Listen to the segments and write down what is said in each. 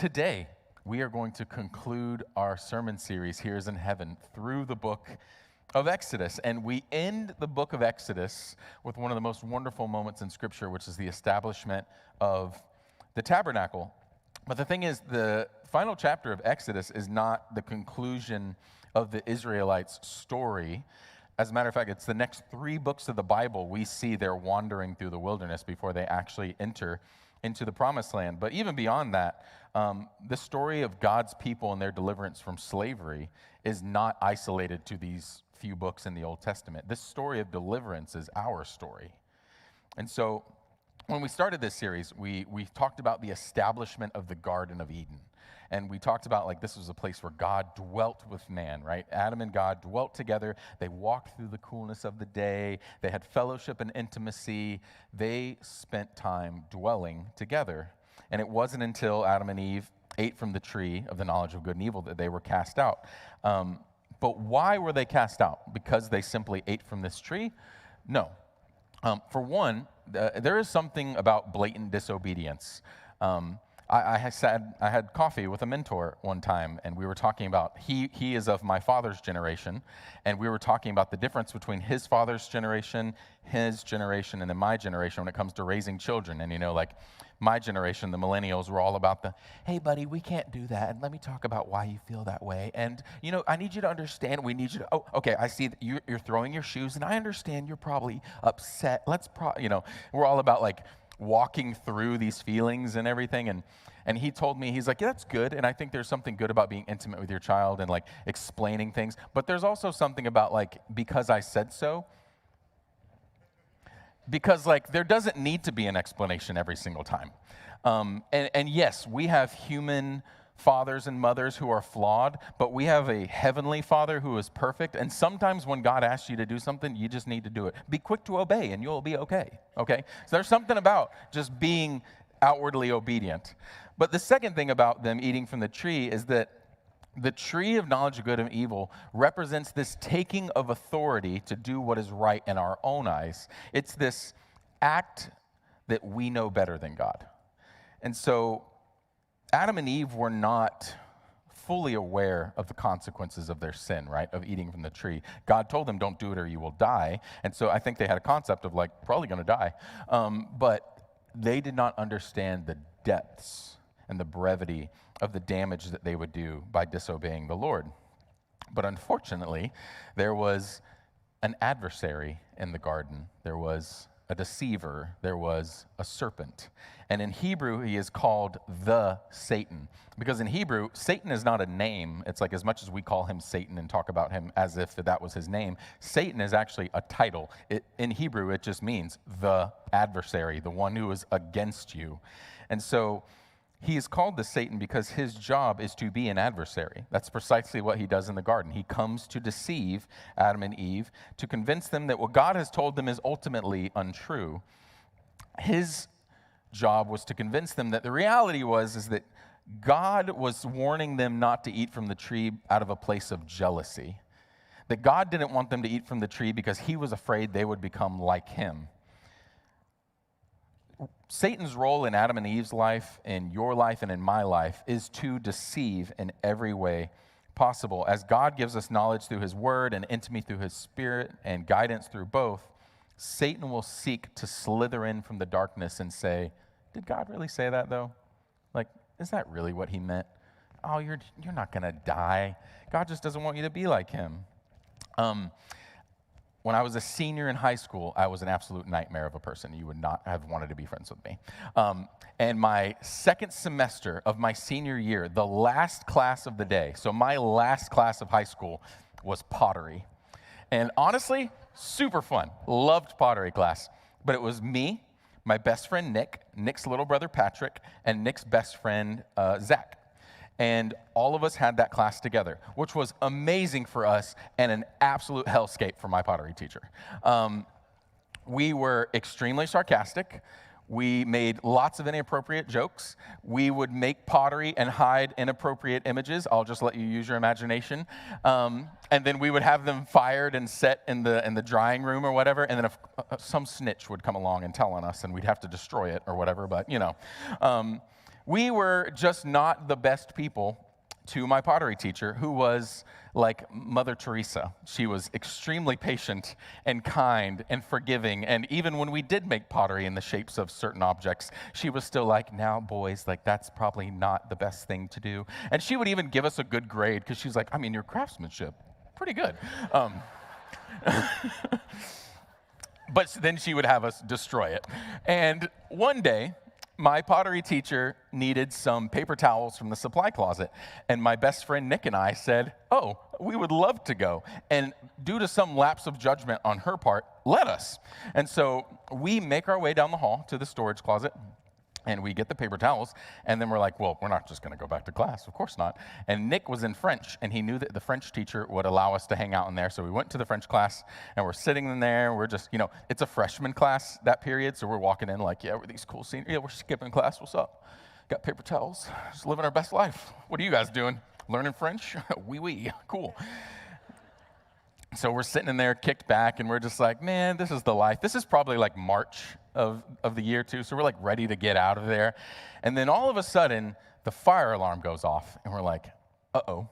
Today, we are going to conclude our sermon series, Here's in Heaven, through the book of Exodus. And we end the book of Exodus with one of the most wonderful moments in Scripture, which is the establishment of the tabernacle. But the thing is, the final chapter of Exodus is not the conclusion of the Israelites' story. As a matter of fact, it's the next 3 books of the Bible we see they're wandering through the wilderness before they actually enter into the promised land. But even beyond that, the story of God's people and their deliverance from slavery is not isolated to these few books in the Old Testament. This story of deliverance is our story. And so when we started this series, we talked about the establishment of the Garden of Eden. And we talked about like this was a place where God dwelt with man, right? Adam and God dwelt together. They walked through the coolness of the day. They had fellowship and intimacy. They spent time dwelling together. And it wasn't until Adam and Eve ate from the tree of the knowledge of good and evil that they were cast out. But why were they cast out? Because they simply ate from this tree? No. For one, there is something about blatant disobedience. I had coffee with a mentor one time, and we were talking about, he is of my father's generation, and we were talking about the difference between his father's generation, his generation, and then my generation when it comes to raising children. And like my generation, the millennials, were all about hey buddy, we can't do that, and let me talk about why you feel that way. And I need you to understand, we need you to, okay, I see that you're throwing your shoes, and I understand you're probably upset. We're all about like walking through these feelings and everything. And he told me, he's like, yeah, that's good. And I think there's something good about being intimate with your child and like explaining things. But there's also something about like, because I said so. Because like, there doesn't need to be an explanation every single time. And yes, we have human fathers and mothers who are flawed, but we have a heavenly Father who is perfect. And sometimes when God asks you to do something, you just need to do it. Be quick to obey and you'll be okay. So there's something about just being outwardly obedient. But the second thing about them eating from the tree is that the tree of knowledge of good and evil represents this taking of authority to do what is right in our own eyes. It's this act that we know better than God. And so Adam and Eve were not fully aware of the consequences of their sin, right, of eating from the tree. God told them, don't do it or you will die. And so I think they had a concept of like, probably going to die. But they did not understand the depths and the brevity of the damage that they would do by disobeying the Lord. But unfortunately, there was an adversary in the garden. There was a deceiver, there was a serpent. And in Hebrew, he is called the Satan. Because in Hebrew, Satan is not a name. It's like as much as we call him Satan and talk about him as if that was his name, Satan is actually a title. In Hebrew, it just means the adversary, the one who is against you. And so he is called the Satan because his job is to be an adversary. That's precisely what he does in the garden. He comes to deceive Adam and Eve, to convince them that what God has told them is ultimately untrue. His job was to convince them that the reality is that God was warning them not to eat from the tree out of a place of jealousy. That God didn't want them to eat from the tree because he was afraid they would become like him. Satan's role in Adam and Eve's life, in your life, and in my life is to deceive in every way possible. As God gives us knowledge through his word and intimacy through his spirit and guidance through both, Satan will seek to slither in from the darkness and say, did God really say that though? Like, is that really what he meant? Oh, you're not going to die. God just doesn't want you to be like him. When I was a senior in high school, I was an absolute nightmare of a person. You would not have wanted to be friends with me. And my second semester of my senior year, the last class of the day, so my last class of high school was pottery. And honestly, super fun. Loved pottery class. But it was me, my best friend Nick, Nick's little brother Patrick, and Nick's best friend Zach. And all of us had that class together, which was amazing for us and an absolute hellscape for my pottery teacher. We were extremely sarcastic. We made lots of inappropriate jokes. We would make pottery and hide inappropriate images. I'll just let you use your imagination. And then we would have them fired and set in the drying room or whatever. And then if some snitch would come along and tell on us, and we'd have to destroy it or whatever. But We were just not the best people to my pottery teacher, who was like Mother Teresa. She was extremely patient and kind and forgiving. And even when we did make pottery in the shapes of certain objects, she was still like, now, boys, like that's probably not the best thing to do. And she would even give us a good grade because she's like, I mean, your craftsmanship, pretty good. But then she would have us destroy it. And one day, my pottery teacher needed some paper towels from the supply closet, and my best friend Nick and I said, oh, we would love to go. And due to some lapse of judgment on her part, let us. And so we make our way down the hall to the storage closet, and we get the paper towels, and then we're like, well, we're not just going to go back to class. Of course not. And Nick was in French, and he knew that the French teacher would allow us to hang out in there. So we went to the French class, and we're sitting in there. We're just, it's a freshman class that period, so we're walking in like, yeah, we're these cool seniors. Yeah, we're skipping class. What's up? Got paper towels. Just living our best life. What are you guys doing? Learning French? Oui. Cool. So we're sitting in there, kicked back, and we're just like, man, this is the life. This is probably like March of the year, too. So we're like ready to get out of there. And then all of a sudden, the fire alarm goes off, and we're like, uh-oh.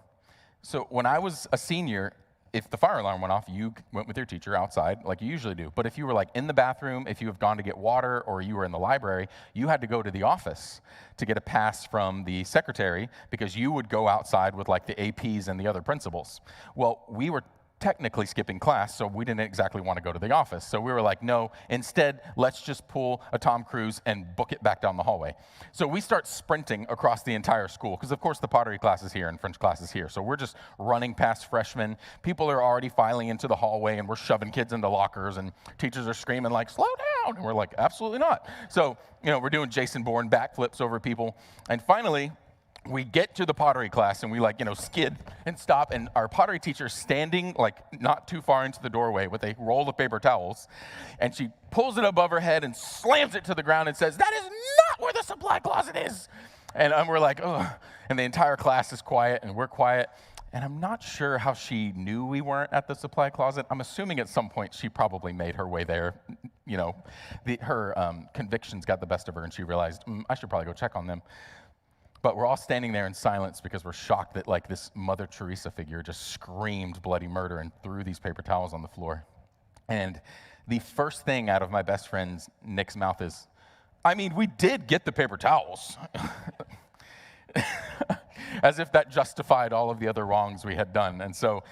So when I was a senior, if the fire alarm went off, you went with your teacher outside like you usually do. But if you were like in the bathroom, if you have gone to get water, or you were in the library, you had to go to the office to get a pass from the secretary because you would go outside with like the APs and the other principals. Well, we were technically skipping class, so we didn't exactly want to go to the office. So we were like, no, instead, let's just pull a Tom Cruise and book it back down the hallway. So we start sprinting across the entire school, because of course the pottery class is here and French class is here. So we're just running past freshmen. People are already filing into the hallway, and we're shoving kids into lockers, and teachers are screaming like, slow down. And we're like, absolutely not. So, we're doing Jason Bourne backflips over people. And finally, we get to the pottery class, and we skid and stop, and our pottery teacher's standing like not too far into the doorway with a roll of paper towels, and she pulls it above her head and slams it to the ground and says, that is not where the supply closet is. And we're like, ugh. And the entire class is quiet, and we're quiet. And I'm not sure how she knew we weren't at the supply closet. I'm assuming at some point she probably made her way there. Her convictions got the best of her, and she realized, I should probably go check on them. But we're all standing there in silence because we're shocked that like this Mother Teresa figure just screamed bloody murder and threw these paper towels on the floor. And the first thing out of my best friend's Nick's mouth is, I mean, we did get the paper towels. As if that justified all of the other wrongs we had done. And so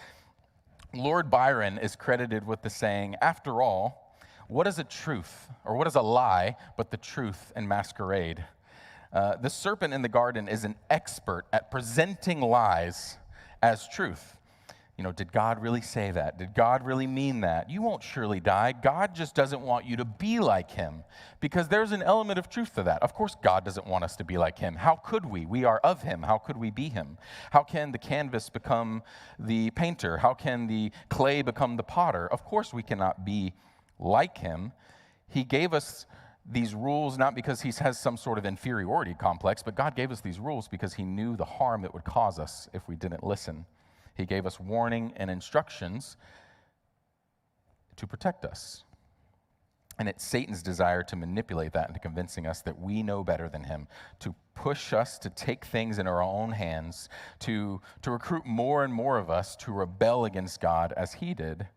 Lord Byron is credited with the saying, after all, what is a truth, or what is a lie, but the truth in masquerade? The serpent in the garden is an expert at presenting lies as truth. Did God really say that? Did God really mean that? You won't surely die. God just doesn't want you to be like him, because there's an element of truth to that. Of course, God doesn't want us to be like him. How could we? We are of him. How could we be him? How can the canvas become the painter? How can the clay become the potter? Of course, we cannot be like him. He gave us these rules not because he has some sort of inferiority complex, but God gave us these rules because he knew the harm it would cause us if we didn't listen. He gave us warning and instructions to protect us. And it's Satan's desire to manipulate that into convincing us that we know better than him, to push us to take things in our own hands, to recruit more and more of us to rebel against God as he did.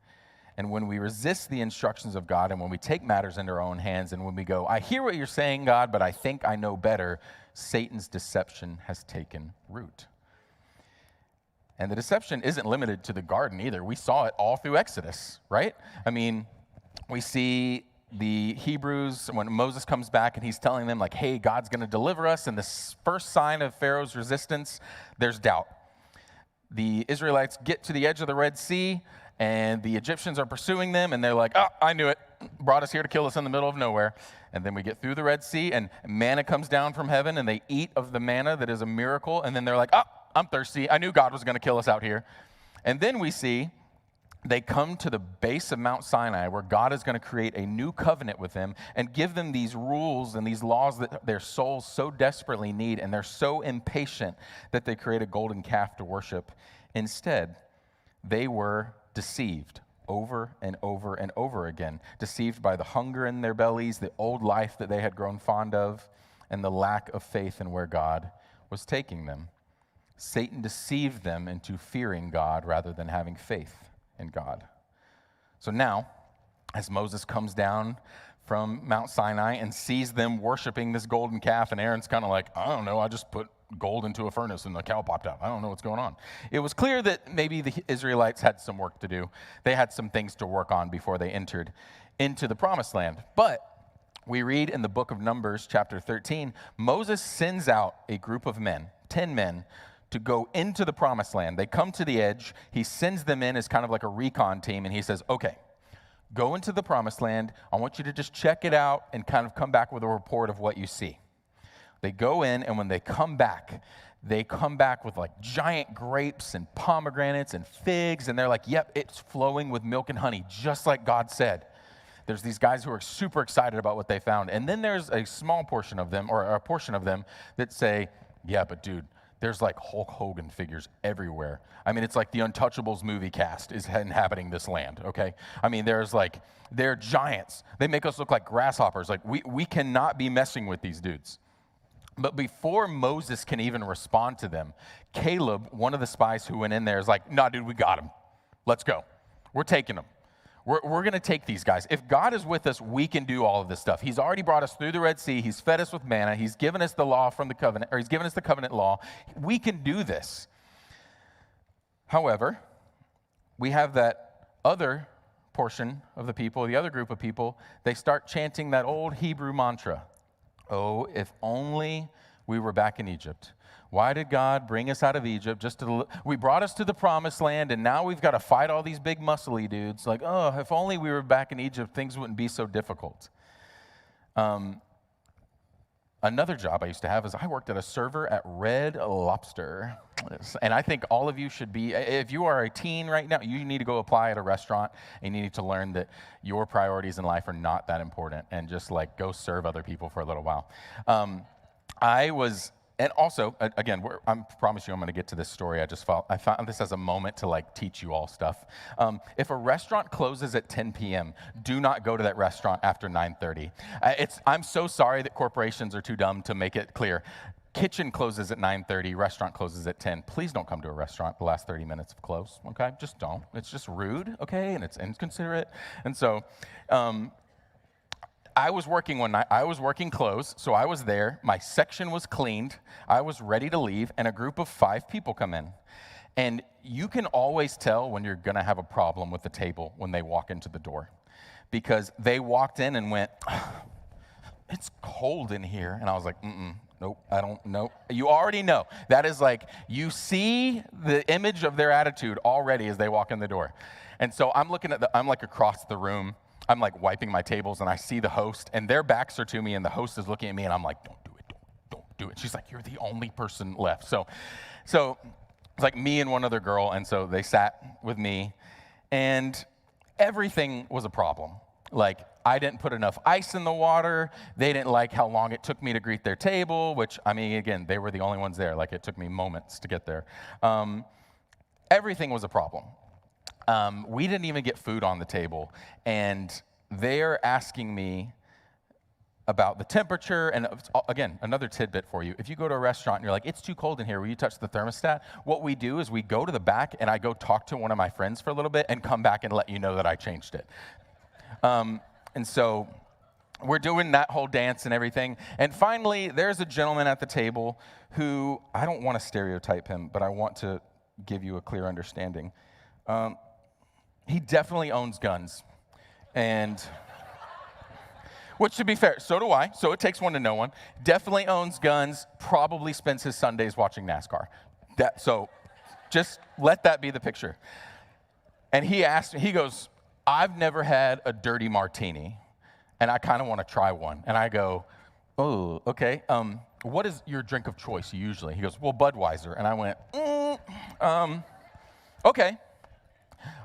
And when we resist the instructions of God, and when we take matters into our own hands, and when we go, I hear what you're saying, God, but I think I know better, Satan's deception has taken root. And the deception isn't limited to the garden either. We saw it all through Exodus, right? I mean, we see the Hebrews, when Moses comes back and he's telling them like, hey, God's going to deliver us. And the first sign of Pharaoh's resistance, there's doubt. The Israelites get to the edge of the Red Sea, and the Egyptians are pursuing them, and they're like, oh, I knew it. Brought us here to kill us in the middle of nowhere. And then we get through the Red Sea, and manna comes down from heaven, and they eat of the manna that is a miracle. And then they're like, oh, I'm thirsty. I knew God was going to kill us out here. And then we see they come to the base of Mount Sinai, where God is going to create a new covenant with them and give them these rules and these laws that their souls so desperately need, and they're so impatient that they create a golden calf to worship. Instead, they were deceived over and over and over again, deceived by the hunger in their bellies, the old life that they had grown fond of, and the lack of faith in where God was taking them. Satan deceived them into fearing God rather than having faith in God. So now, as Moses comes down from Mount Sinai and sees them worshiping this golden calf, and Aaron's kind of like, I don't know, I just put gold into a furnace and the cow popped out. I don't know what's going on. It was clear that maybe the Israelites had some work to do. They had some things to work on before they entered into the promised land. But we read in the book of Numbers, chapter 13, Moses sends out a group of men, 10 men, to go into the promised land. They come to the edge. He sends them in as kind of like a recon team, and he says, okay, go into the promised land. I want you to just check it out and kind of come back with a report of what you see. They go in, and when they come back with like giant grapes and pomegranates and figs, and they're like, yep, it's flowing with milk and honey, just like God said. There's these guys who are super excited about what they found. And then there's a small portion of them, or a portion of them, that say, yeah, but dude, there's like Hulk Hogan figures everywhere. I mean, it's like the Untouchables movie cast is inhabiting this land, okay? I mean, they're giants. They make us look like grasshoppers. Like, we cannot be messing with these dudes. But before Moses can even respond to them, Caleb, one of the spies who went in there, is like, nah, dude, we got him. Let's go. We're taking them. We're going to take these guys. If God is with us, we can do all of this stuff. He's already brought us through the Red Sea. He's fed us with manna. He's given us the law from the covenant, or he's given us the covenant law. We can do this. However, we have that other portion of the people, the other group of people, they start chanting that old Hebrew mantra. Oh, if only we were back in Egypt. Why did God bring us out of Egypt? We brought us to the promised land, and now we've got to fight all these big muscly dudes. Like, oh, if only we were back in Egypt, things wouldn't be so difficult. Another job I used to have is I worked at a server at Red Lobster. And I think all of you should be, if you are a teen right now, you need to go apply at a restaurant, and you need to learn that your priorities in life are not that important, and just like go serve other people for a little while. And also, again, I promise you I'm going to get to this story. I found this as a moment to like teach you all stuff. If a restaurant closes at 10 p.m., do not go to that restaurant after 9:30. I'm so sorry that corporations are too dumb to make it clear. Kitchen closes at 9:30, restaurant closes at 10. Please don't come to a restaurant the last 30 minutes of close, okay? Just don't. It's just rude, okay? And it's inconsiderate. And so, I was working one night. I was working close, so I was there. My section was cleaned. I was ready to leave, and a group of 5 people come in. And you can always tell when you're going to have a problem with the table when they walk into the door, because they walked in and went, it's cold in here. And I was like, nope, I don't know. You already know. That is like, you see the image of their attitude already as they walk in the door. And so I'm like across the room. I'm like wiping my tables, and I see the host, and their backs are to me, and the host is looking at me, and I'm like, don't do it, don't do it. She's like, you're the only person left. So it's like me and one other girl, and so they sat with me, and everything was a problem. Like, I didn't put enough ice in the water. They didn't like how long it took me to greet their table, which, I mean, again, they were the only ones there. Like, it took me moments to get there. Everything was a problem. We didn't even get food on the table, and they're asking me about the temperature. And again, another tidbit for you. If you go to a restaurant and you're like, it's too cold in here, will you touch the thermostat? What we do is we go to the back, and I go talk to one of my friends for a little bit and come back and let you know that I changed it. And so we're doing that whole dance and everything. And finally, there's a gentleman at the table who, I don't want to stereotype him, but I want to give you a clear understanding. He definitely owns guns, and which, to be fair, so do I, so it takes one to know one. Definitely owns guns, probably spends his Sundays watching NASCAR. So just let that be the picture. And he asked me, he goes, I've never had a dirty martini, and I kind of want to try one. And I go, oh, okay. What is your drink of choice usually? He goes, well, Budweiser. And I went, okay.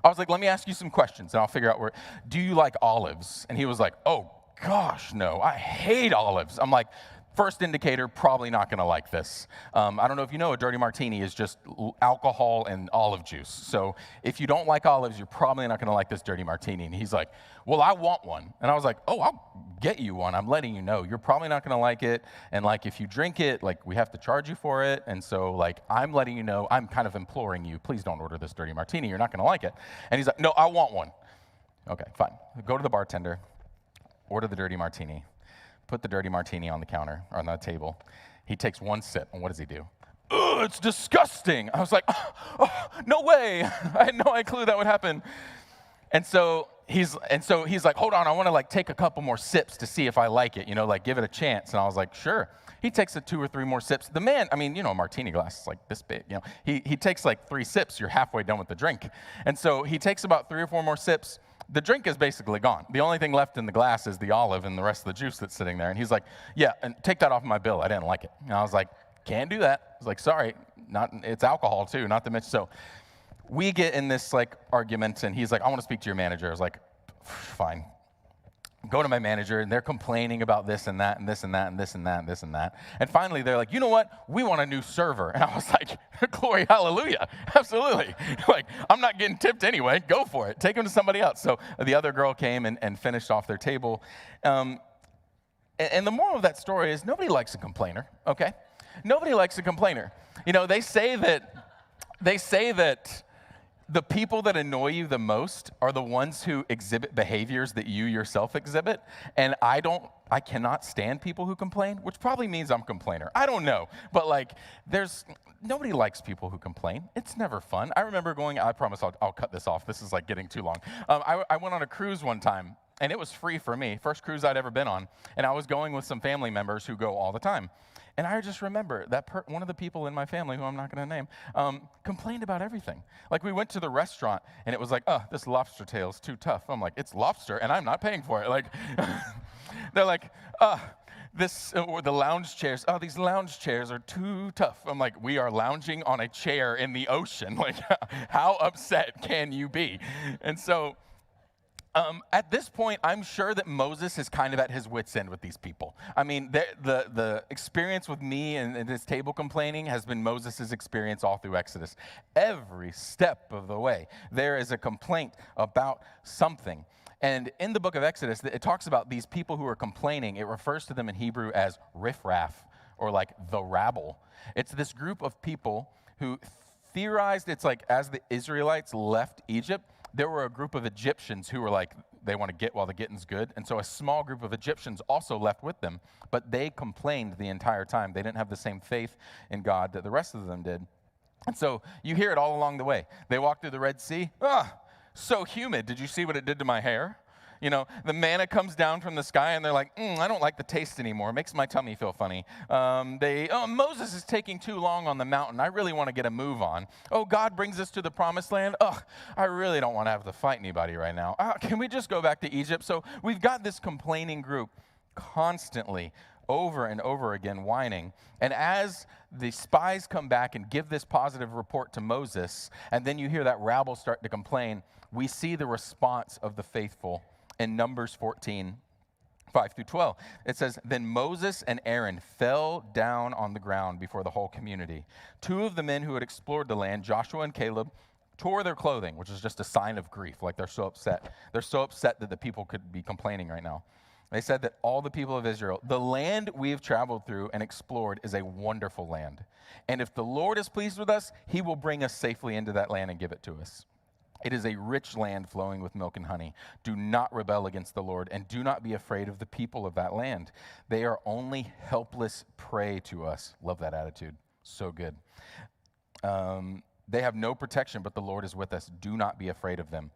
I was like, let me ask you some questions, and I'll figure out do you like olives? And he was like, oh, gosh, no, I hate olives. I'm like, First indicator, probably not going to like this. I don't know if you know, a dirty martini is just alcohol and olive juice. So if you don't like olives, you're probably not going to like this dirty martini. And he's like, well, I want one. And I was like, oh, I'll get you one. I'm letting you know. You're probably not going to like it. And like, if you drink it, like, we have to charge you for it. And so like, I'm letting you know, I'm kind of imploring you, please don't order this dirty martini. You're not going to like it. And he's like, no, I want one. Okay, fine. Go to the bartender, order the dirty martini. Put the dirty martini on the counter, or on the table. He takes one sip, and what does he do? Ugh, it's disgusting. I was like, oh, no way. I had no clue that would happen. And so he's like, hold on, I want to like take a couple more sips to see if I like it, like give it a chance. And I was like, sure. He takes 2 or 3 more sips. The man, a martini glass is like this big, He takes like 3 sips, you're halfway done with the drink. And so he takes about 3 or 4 more sips. The drink is basically gone. The only thing left in the glass is the olive and the rest of the juice that's sitting there. And he's like, yeah, and take that off my bill. I didn't like it. And I was like, can't do that. I was like, sorry, it's alcohol too, not to mention. So we get in this like argument, and he's like, I want to speak to your manager. I was like, fine. Go to my manager, and they're complaining about this and that and this and that and this and that and this and that. And finally, they're like, you know what? We want a new server. And I was like, glory, hallelujah. Absolutely. Like, I'm not getting tipped anyway. Go for it. Take him to somebody else. So the other girl came and finished off their table. And the moral of that story is nobody likes a complainer, okay? Nobody likes a complainer. They say that the people that annoy you the most are the ones who exhibit behaviors that you yourself exhibit. And I cannot stand people who complain, which probably means I'm a complainer. I don't know. But like, nobody likes people who complain. It's never fun. I remember I promise I'll cut this off. This is like getting too long. I went on a cruise one time, and it was free for me. First cruise I'd ever been on. And I was going with some family members who go all the time. And I just remember that one of the people in my family, who I'm not going to name, complained about everything. Like, we went to the restaurant, and it was like, oh, this lobster tail is too tough. I'm like, it's lobster, and I'm not paying for it. Like, they're like, the lounge chairs, these lounge chairs are too tough. I'm like, we are lounging on a chair in the ocean. Like, how upset can you be? And so at this point, I'm sure that Moses is kind of at his wit's end with these people. I mean, the experience with me and this table complaining has been Moses' experience all through Exodus. Every step of the way, there is a complaint about something. And in the book of Exodus, it talks about these people who are complaining. It refers to them in Hebrew as riffraff, or like the rabble. It's this group of people who theorized, it's like as the Israelites left Egypt, there were a group of Egyptians who were like, they want to get while the getting's good. And so a small group of Egyptians also left with them, but they complained the entire time. They didn't have the same faith in God that the rest of them did. And so you hear it all along the way. They walked through the Red Sea. So humid. Did you see what it did to my hair? The manna comes down from the sky, and they're like, I don't like the taste anymore. It makes my tummy feel funny. Moses is taking too long on the mountain. I really want to get a move on. Oh, God brings us to the promised land. I really don't want to have to fight anybody right now. Can we just go back to Egypt? So we've got this complaining group constantly over and over again whining. And as the spies come back and give this positive report to Moses, and then you hear that rabble start to complain, we see the response of the faithful in Numbers 14, 5 through 12. It says, then Moses and Aaron fell down on the ground before the whole community. 2 of the men who had explored the land, Joshua and Caleb, tore their clothing, which is just a sign of grief. Like, they're so upset. They're so upset that the people could be complaining right now. They said that all the people of Israel, the land we have traveled through and explored is a wonderful land. And if the Lord is pleased with us, he will bring us safely into that land and give it to us. It is a rich land flowing with milk and honey. Do not rebel against the Lord, and do not be afraid of the people of that land. They are only helpless prey to us. Love that attitude. So good. They have no protection, but the Lord is with us. Do not be afraid of them.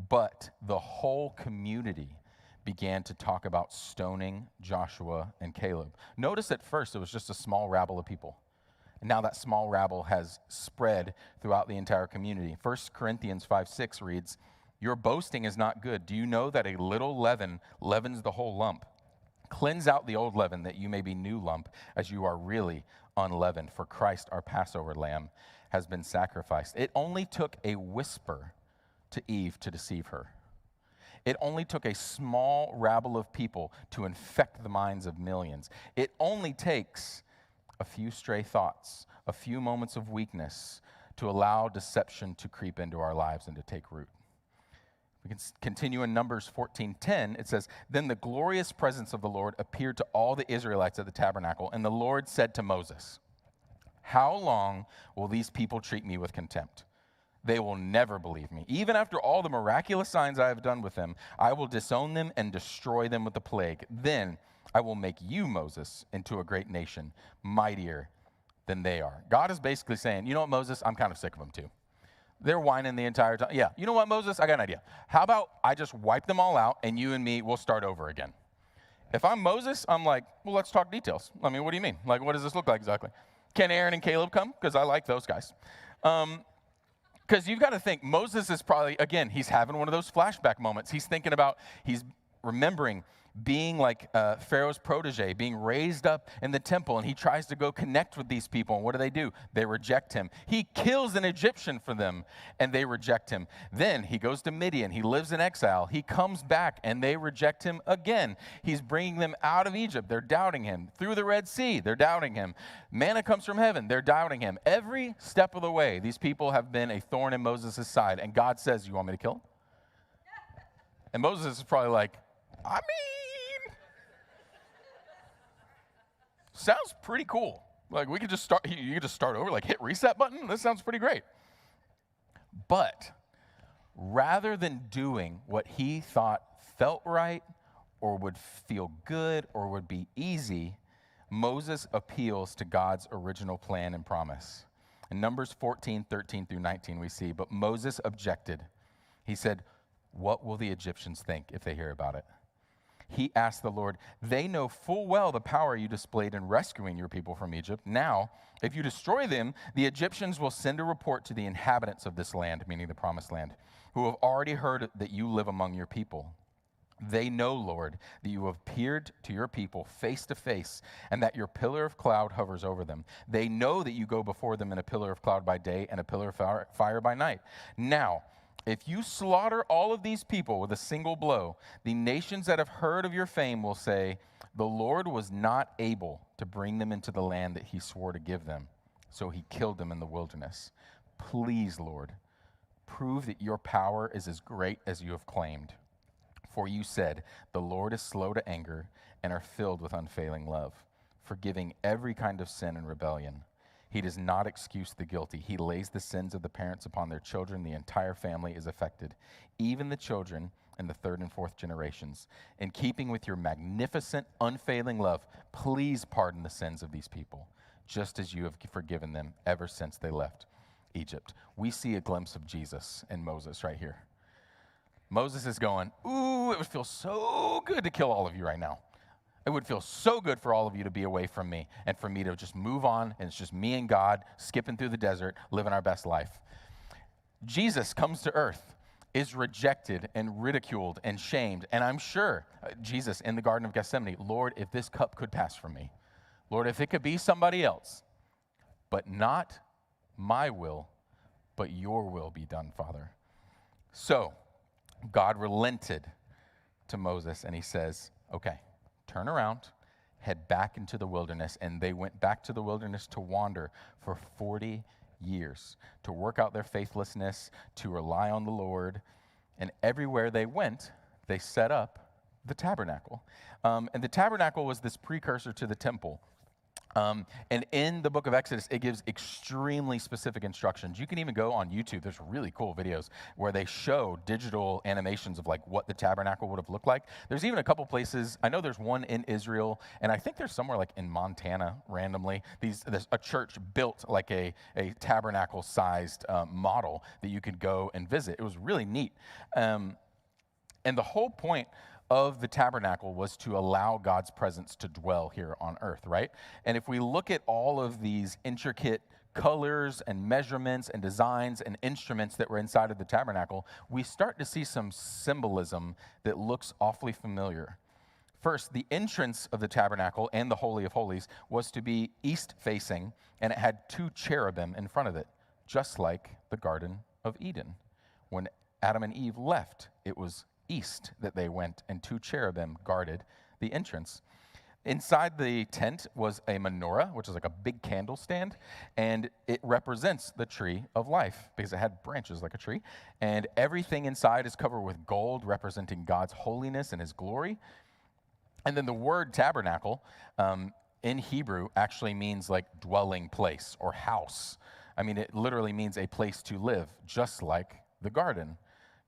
But the whole community began to talk about stoning Joshua and Caleb. Notice at first it was just a small rabble of people. And now that small rabble has spread throughout the entire community. 1 Corinthians 5:6 reads, your boasting is not good. Do you know that a little leaven leavens the whole lump? Cleanse out the old leaven that you may be new lump, as you are really unleavened. For Christ, our Passover lamb, has been sacrificed. It only took a whisper to Eve to deceive her. It only took a small rabble of people to infect the minds of millions. It only takes a few stray thoughts, a few moments of weakness to allow deception to creep into our lives and to take root. We can continue in Numbers 14:10. It says, "Then the glorious presence of the Lord appeared to all the Israelites at the tabernacle, and the Lord said to Moses, 'How long will these people treat me with contempt? They will never believe me. Even after all the miraculous signs I have done with them, I will disown them and destroy them with the plague. Then I will make you, Moses, into a great nation, mightier than they are.'" God is basically saying, you know what, Moses, I'm kind of sick of them too. They're whining the entire time. Yeah, you know what, Moses, I got an idea. How about I just wipe them all out and you and me, we'll start over again. If I'm Moses, I'm like, well, let's talk details. I mean, what do you mean? Like, what does this look like exactly? Can Aaron and Caleb come? Because I like those guys. Because you've got to think, Moses is probably, again, he's having one of those flashback moments. He's thinking about, he's remembering being like Pharaoh's protege, being raised up in the temple, and he tries to go connect with these people. And what do? They reject him. He kills an Egyptian for them, and they reject him. Then he goes to Midian. He lives in exile. He comes back, and they reject him again. He's bringing them out of Egypt. They're doubting him. Through the Red Sea, they're doubting him. Manna comes from heaven. They're doubting him. Every step of the way, these people have been a thorn in Moses' side, and God says, you want me to kill him? And Moses is probably like, I mean, sounds pretty cool. Like, we could just start, you could just start over, like hit reset button. This sounds pretty great. But rather than doing what he thought felt right or would feel good or would be easy, Moses appeals to God's original plan and promise. In Numbers 14:13 through 19, we see, but Moses objected. He said, "What will the Egyptians think if they hear about it?" He asked the Lord, "They know full well the power you displayed in rescuing your people from Egypt. Now, if you destroy them, the Egyptians will send a report to the inhabitants of this land," meaning the promised land, "who have already heard that you live among your people. They know, Lord, that you have appeared to your people face to face and that your pillar of cloud hovers over them. They know that you go before them in a pillar of cloud by day and a pillar of fire by night. Now, if you slaughter all of these people with a single blow, the nations that have heard of your fame will say, 'The Lord was not able to bring them into the land that he swore to give them, so he killed them in the wilderness.' Please, Lord, prove that your power is as great as you have claimed. For you said, 'The Lord is slow to anger and are filled with unfailing love, forgiving every kind of sin and rebellion. He does not excuse the guilty. He lays the sins of the parents upon their children. The entire family is affected, even the children in the third and fourth generations. In keeping with your magnificent, unfailing love, please pardon the sins of these people, just as you have forgiven them ever since they left Egypt." We see a glimpse of Jesus in Moses right here. Moses is going, ooh, it would feel so good to kill all of you right now. It would feel so good for all of you to be away from me and for me to just move on, and it's just me and God skipping through the desert, living our best life. Jesus comes to earth, is rejected and ridiculed and shamed, and I'm sure Jesus in the Garden of Gethsemane, "Lord, if this cup could pass from me, Lord, if it could be somebody else, but not my will, but your will be done, Father." So God relented to Moses, and he says, okay, turn around, head back into the wilderness. And they went back to the wilderness to wander for 40 years, to work out their faithlessness, to rely on the Lord. And everywhere they went, they set up the tabernacle. And the tabernacle was this precursor to the temple. And in the book of Exodus, it gives extremely specific instructions. You can even go on YouTube. There's really cool videos where they show digital animations of like what the tabernacle would have looked like. There's even a couple places. I know there's one in Israel, and I think there's somewhere like in Montana randomly. There's a church built like a tabernacle-sized model that you could go and visit. It was really neat. And the whole point of the tabernacle was to allow God's presence to dwell here on earth, right? And if we look at all of these intricate colors and measurements and designs and instruments that were inside of the tabernacle, we start to see some symbolism that looks awfully familiar. First, the entrance of the tabernacle and the Holy of Holies was to be east-facing, and it had two cherubim in front of it, just like the Garden of Eden. When Adam and Eve left, it was east that they went, and 2 cherubim guarded the entrance. Inside the tent was a menorah, which is like a big candle stand, and it represents the tree of life because it had branches like a tree. And everything inside is covered with gold, representing God's holiness and his glory. And then the word tabernacle in Hebrew actually means like dwelling place or house. I mean, it literally means a place to live, just like the garden.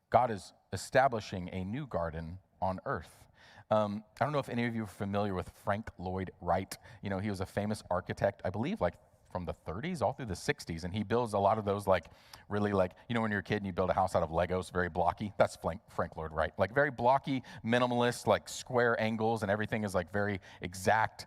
God is establishing a new garden on earth. I don't know if any of you are familiar with Frank Lloyd Wright. You know, he was a famous architect, I believe, like from the 30s all through the 60s, and he builds a lot of those, like, really, like, you know, when you're a kid and you build a house out of Legos, very blocky. That's Frank Lloyd Wright. Like, very blocky, minimalist, like, square angles, and everything is, like, very exact.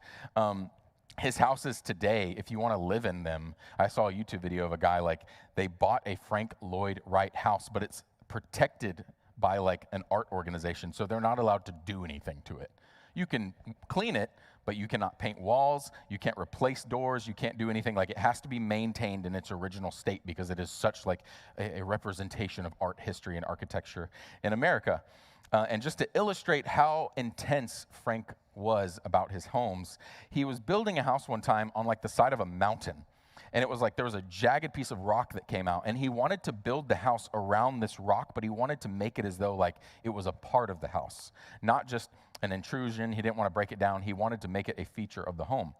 His houses today, if you want to live in them, I saw a YouTube video of a guy, like, they bought a Frank Lloyd Wright house, but it's protected by like an art organization, so they're not allowed to do anything to it. You can clean it, but you cannot paint walls, you can't replace doors, you can't do anything. Like, it has to be maintained in its original state because it is such like a representation of art history and architecture in America. And just to illustrate how intense Frank was about his homes, he was building a house one time on like the side of a mountain. And it was like there was a jagged piece of rock that came out, and he wanted to build the house around this rock, but he wanted to make it as though like it was a part of the house, not just an intrusion. He didn't want to break it down. He wanted to make it a feature of the home.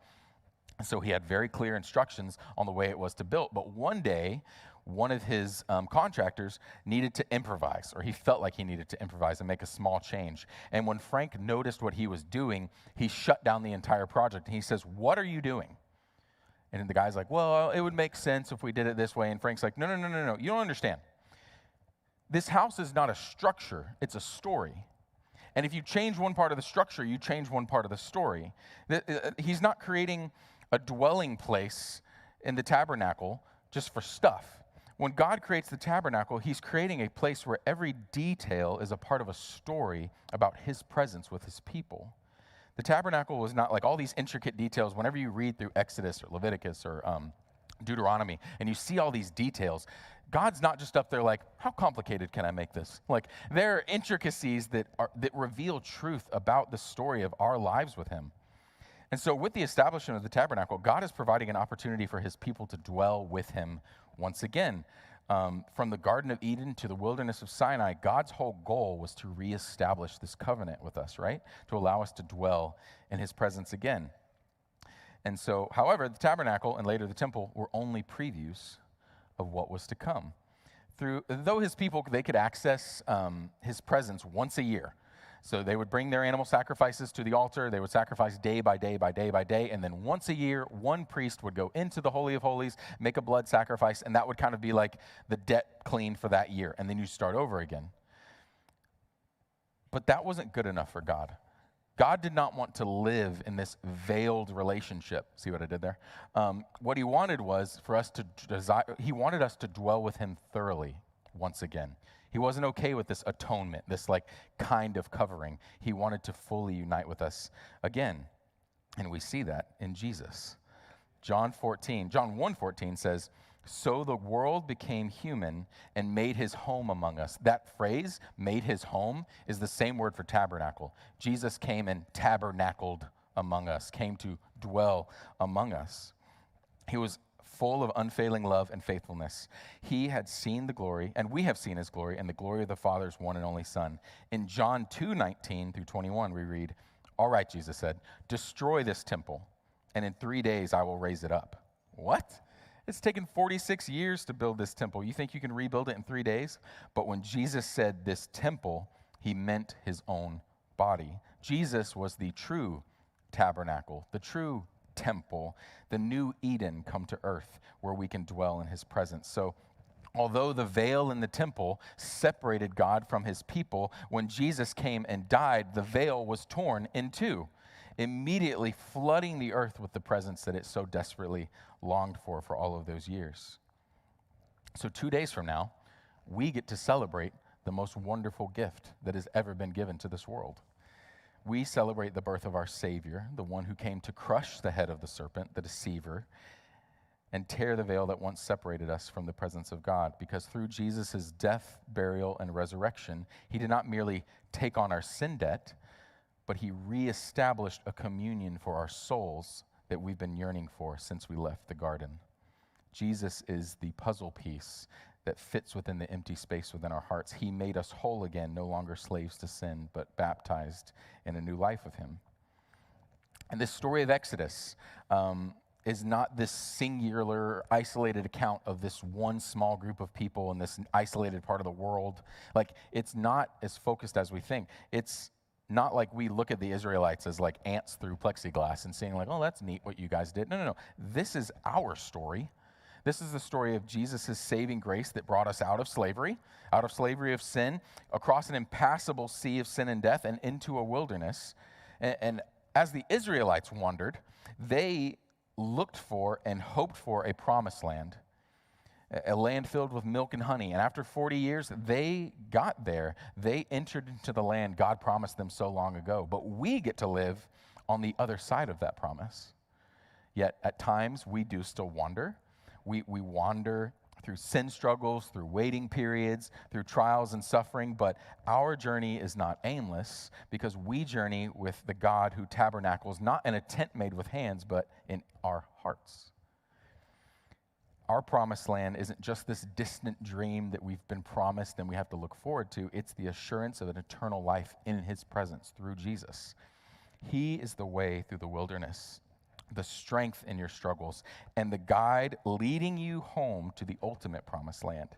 So he had very clear instructions on the way it was to build. But one day, one of his contractors needed to improvise, or he felt like he needed to improvise and make a small change. And when Frank noticed what he was doing, he shut down the entire project. And he says, "What are you doing?" And the guy's like, "Well, it would make sense if we did it this way." And Frank's like, No. You don't understand. This house is not a structure, it's a story. And if you change one part of the structure, you change one part of the story. He's not creating a dwelling place in the tabernacle just for stuff. When God creates the tabernacle, he's creating a place where every detail is a part of a story about his presence with his people. The tabernacle was not like all these intricate details. Whenever you read through Exodus or Leviticus or Deuteronomy and you see all these details, God's not just up there like, how complicated can I make this? Like, there are intricacies that reveal truth about the story of our lives with him. And so with the establishment of the tabernacle, God is providing an opportunity for his people to dwell with him once again. From the Garden of Eden to the wilderness of Sinai, God's whole goal was to reestablish this covenant with us, right? To allow us to dwell in his presence again. And so, however, the tabernacle and later the temple were only previews of what was to come. Though his people, they could access his presence once a year. So they would bring their animal sacrifices to the altar. They would sacrifice day by day by day by day. And then once a year, one priest would go into the Holy of Holies, make a blood sacrifice, and that would kind of be like the debt cleaned for that year. And then you start over again. But that wasn't good enough for God. God did not want to live in this veiled relationship. See what I did there? What he wanted was for us to desire, he wanted us to dwell with him thoroughly once again. He wasn't okay with this atonement, this like kind of covering. He wanted to fully unite with us again. And we see that in Jesus. John 1:14 says, "So the world became human and made his home among us." That phrase, "made his home," is the same word for tabernacle. Jesus came and tabernacled among us, came to dwell among us. He was full of unfailing love and faithfulness. He had seen the glory, and we have seen his glory, and the glory of the Father's one and only Son. In John 2:19 through 21, we read, "All right," Jesus said, "destroy this temple, and in 3 days I will raise it up." What? It's taken 46 years to build this temple. You think you can rebuild it in 3 days? But when Jesus said this temple, he meant his own body. Jesus was the true tabernacle, the true temple, the new Eden come to earth where we can dwell in his presence. So although the veil in the temple separated God from his people, when Jesus came and died, the veil was torn in two, immediately flooding the earth with the presence that it so desperately longed for all of those years. So 2 days from now, we get to celebrate the most wonderful gift that has ever been given to this world. We celebrate the birth of our Savior, the one who came to crush the head of the serpent, the deceiver, and tear the veil that once separated us from the presence of God. Because through Jesus' death, burial, and resurrection, he did not merely take on our sin debt, but he reestablished a communion for our souls that we've been yearning for since we left the garden. Jesus is the puzzle piece that fits within the empty space within our hearts. He made us whole again, no longer slaves to sin, but baptized in a new life of him. And this story of Exodus is not this singular, isolated account of this one small group of people in this isolated part of the world. Like, it's not as focused as we think. It's not like we look at the Israelites as like ants through plexiglass and seeing like, oh, that's neat what you guys did. No. This is our story. This is the story of Jesus' saving grace that brought us out of slavery of sin, across an impassable sea of sin and death, and into a wilderness. And as the Israelites wandered, they looked for and hoped for a promised land, a land filled with milk and honey. And after 40 years, they got there. They entered into the land God promised them so long ago. But we get to live on the other side of that promise. Yet at times, we do still wander. We wander through sin struggles, through waiting periods, through trials and suffering, but our journey is not aimless because we journey with the God who tabernacles not in a tent made with hands, but in our hearts. Our promised land isn't just this distant dream that we've been promised and we have to look forward to. It's the assurance of an eternal life in his presence through Jesus. He is the way through the wilderness, the strength in your struggles, and the guide leading you home to the ultimate promised land.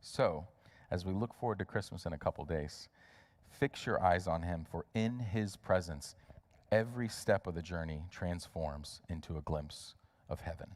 So, as we look forward to Christmas in a couple days, fix your eyes on him, for in his presence, every step of the journey transforms into a glimpse of heaven.